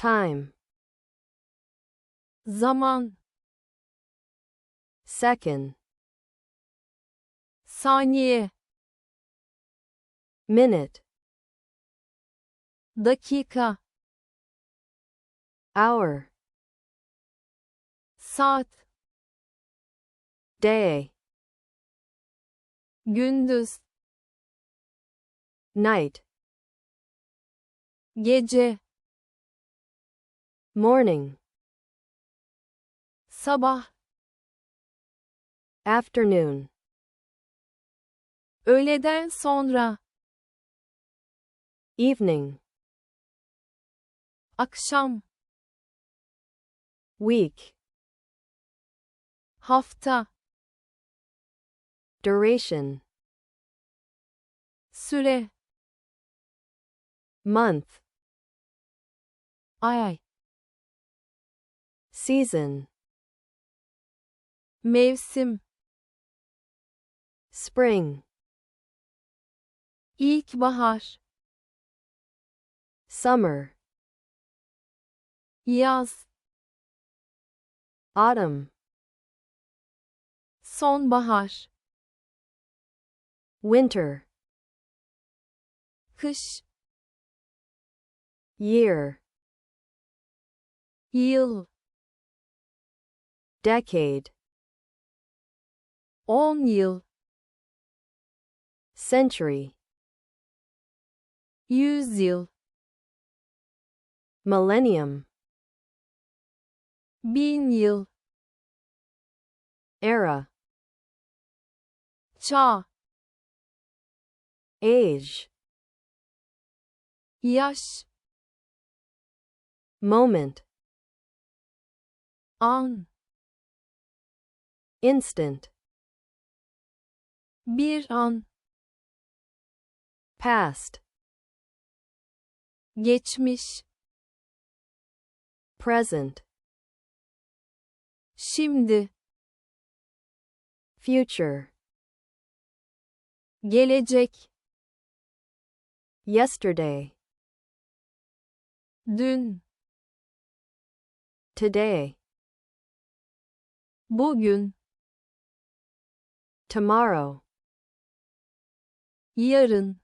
time, zaman, second, saniye, minute, dakika, hour, saat, day, gündüz, night, gece, morning, sabah, afternoon, öğleden sonra, evening, akşam, week, hafta, duration, süre, month, ay, season, mevsim, spring, ilkbahar, summer, yaz, autumn, sonbahar, winter, kış, year, yıl, decade, 10 yıl, century, 100 yıl, millennium, 1000 yıl, era, çağ, age, yaş, moment, an, instant, bir an, past, geçmiş, present, şimdi, future, gelecek, yesterday, dün, today, bugün, tomorrow, yarın,